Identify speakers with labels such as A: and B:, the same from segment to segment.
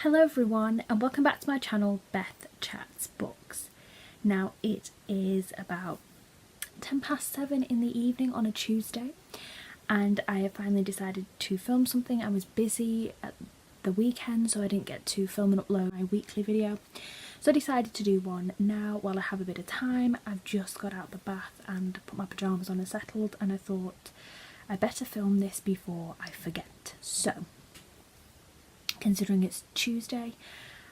A: Hello everyone and welcome back to my channel BethChatsBooks. Now it is about 7:10 in the evening on a Tuesday and I have finally decided to film something. I was busy at the weekend so I didn't get to film and upload my weekly video. So I decided to do one now while I have a bit of time. I've just got out of the bath and put my pyjamas on and settled, and I thought I better film this before I forget. So considering it's Tuesday,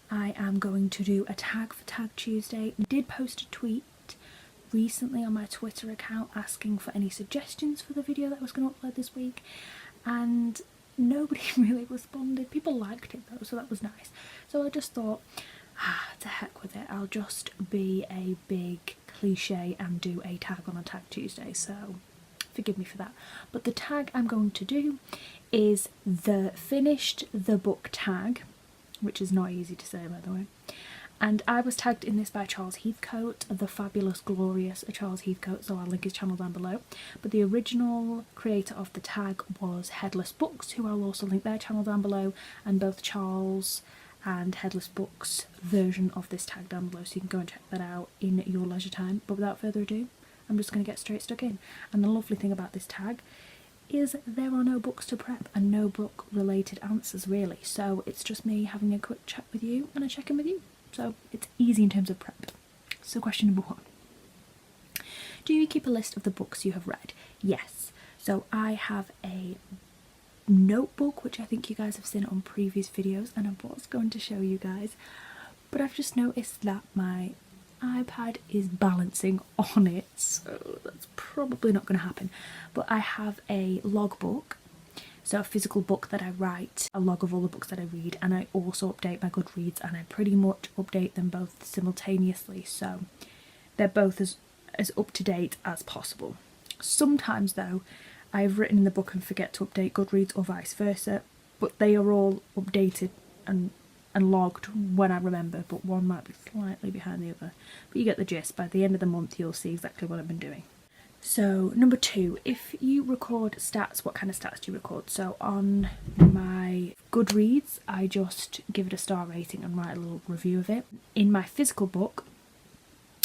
A: I am going to do a tag for Tag Tuesday. I did post a tweet recently on my Twitter account asking for any suggestions for the video that I was going to upload this week, and nobody really responded. People liked it though, so that was nice. So I just thought, to heck with it, I'll just be a big cliche and do a tag on a Tag Tuesday, so forgive me for that. But the tag I'm going to do is the finished the book tag, which is not easy to say by the way, and I was tagged in this by Charles Heathcote, the fabulous glorious Charles Heathcote, so I'll link his channel down below. But the original creator of the tag was Headless Books, who I'll also link their channel down below, and both Charles and Headless Books version of this tag down below, so you can go and check that out in your leisure time. But without further ado, I'm just going to get straight stuck in. And the lovely thing about this tag is there are no books to prep and no book related answers really, so it's just me having a quick chat with you and a check-in with you, so it's easy in terms of prep. So question number 1, do you keep a list of the books you have read? Yes, so I have a notebook which I think you guys have seen on previous videos and I was going to show you guys, but I've just noticed that my iPad is balancing on it, so that's probably not going to happen. But I have a logbook, so a physical book that I write a log of all the books that I read, and I also update my Goodreads, and I pretty much update them both simultaneously, so they're both as up to date as possible. Sometimes though I've written in the book and forget to update Goodreads or vice versa, but they are all updated and logged when I remember, but one might be slightly behind the other, but you get the gist. By the end of the month you'll see exactly what I've been doing. So number 2, if you record stats, what kind of stats do you record? So on my Goodreads I just give it a star rating and write a little review of it. In my physical book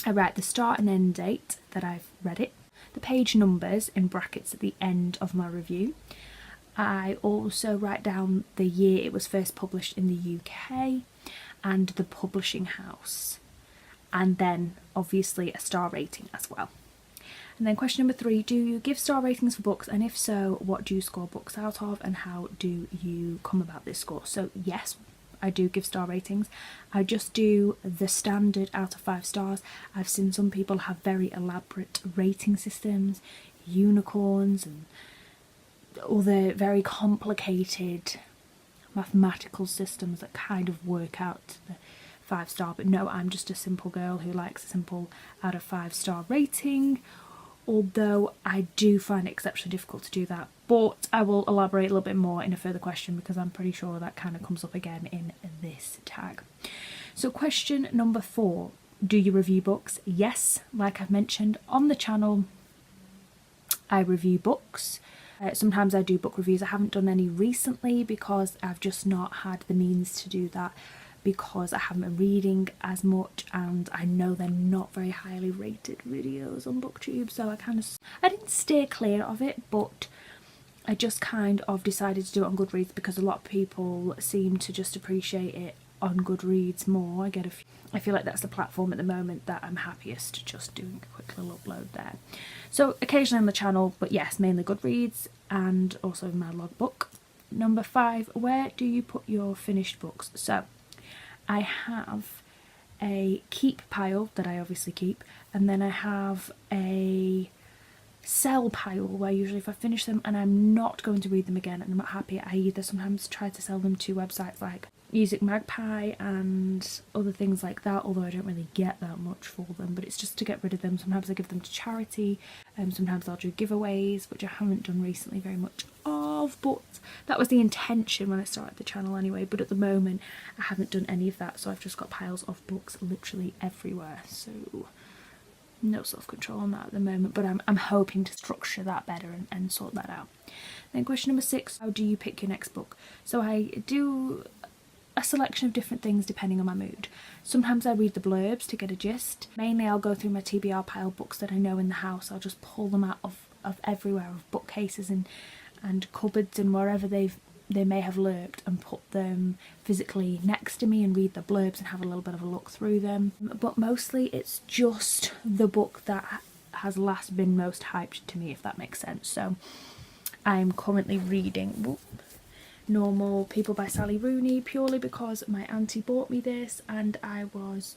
A: I write the start and end date that I've read it, the page numbers in brackets at the end of my review. I also write down the year it was first published in the UK and the publishing house, and then obviously a star rating as well. And then question number 3, do you give star ratings for books, and if so, what do you score books out of and how do you come about this score? So yes, I do give star ratings. I just do the standard out of 5 stars. I've seen some people have very elaborate rating systems, unicorns and other very complicated mathematical systems that kind of work out the 5-star, but no, I'm just a simple girl who likes a simple out of 5-star rating, although I do find it exceptionally difficult to do that, but I will elaborate a little bit more in a further question because I'm pretty sure that kind of comes up again in this tag. So question number 4, do you review books? Yes, like I've mentioned on the channel, I review books. Sometimes I do book reviews. I haven't done any recently because I've just not had the means to do that because I haven't been reading as much, and I know they're not very highly rated videos on BookTube, so I didn't steer clear of it, but I just kind of decided to do it on Goodreads because a lot of people seem to just appreciate it on Goodreads more. I feel like that's the platform at the moment that I'm happiest just doing a quick little upload there. So occasionally on the channel, but yes, mainly Goodreads and also my logbook. Number 5, where do you put your finished books? So I have a keep pile that I obviously keep, and then I have a sell pile where usually if I finish them and I'm not going to read them again and I'm not happy, I either sometimes try to sell them to websites like Music Magpie and other things like that, although I don't really get that much for them, but it's just to get rid of them. Sometimes I give them to charity, and sometimes I'll do giveaways, which I haven't done recently very much of, but that was the intention when I started the channel anyway. But at the moment I haven't done any of that, so I've just got piles of books literally everywhere, so no self-control on that at the moment, but I'm hoping to structure that better and sort that out. Then question number 6, how do you pick your next book? So I do a selection of different things depending on my mood. Sometimes I read the blurbs to get a gist. Mainly I'll go through my TBR pile of books that I know in the house. I'll just pull them out of everywhere, of bookcases and cupboards and wherever they may have lurked, and put them physically next to me and read the blurbs and have a little bit of a look through them. But mostly it's just the book that has last been most hyped to me, if that makes sense. So I'm currently reading Normal People by Sally Rooney, purely because my auntie bought me this and I was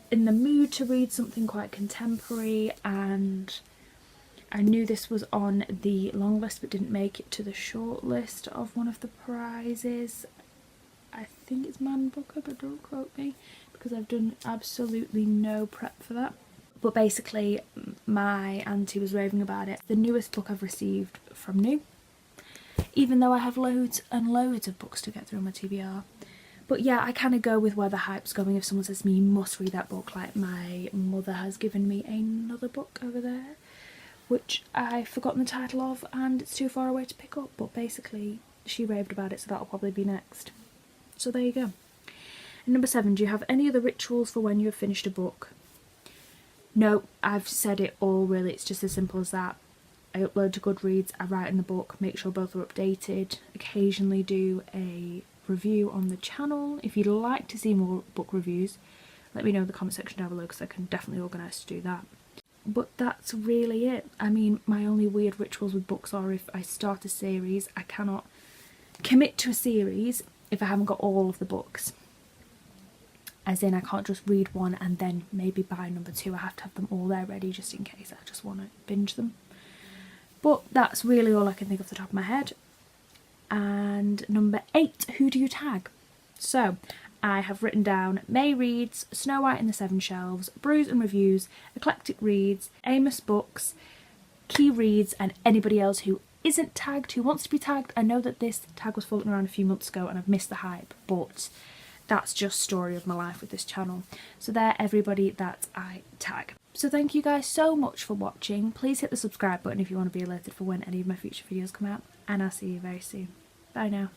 A: in the mood to read something quite contemporary, and I knew this was on the long list but didn't make it to the short list of one of the prizes. I think it's Man Booker, but don't quote me because I've done absolutely no prep for that. But basically my auntie was raving about it. The newest book I've received from new, even though I have loads and loads of books to get through on my TBR. But yeah, I kind of go with where the hype's going. If someone says to me, you must read that book, like my mother has given me another book over there, which I've forgotten the title of and it's too far away to pick up, but basically she raved about it, so that'll probably be next. So there you go. And number 7, do you have any other rituals for when you have finished a book? No, I've said it all really, it's just as simple as that. I upload to Goodreads, I write in the book, make sure both are updated, occasionally do a review on the channel. If you'd like to see more book reviews, let me know in the comment section down below because I can definitely organise to do that. But that's really it. I mean, my only weird rituals with books are if I start a series, I cannot commit to a series if I haven't got all of the books. As in, I can't just read one and then maybe buy number 2. I have to have them all there ready just in case I just want to binge them. But that's really all I can think off the top of my head. And number 8, who do you tag? So I have written down May Reads, Snow White and the Seven Shelves, Brews and Reviews, Eclectic Reads, Amos Books, Key Reads, and anybody else who isn't tagged, who wants to be tagged. I know that this tag was floating around a few months ago and I've missed the hype, but that's just story of my life with this channel. So they're everybody that I tag. So thank you guys so much for watching. Please hit the subscribe button if you want to be alerted for when any of my future videos come out, and I'll see you very soon. Bye now.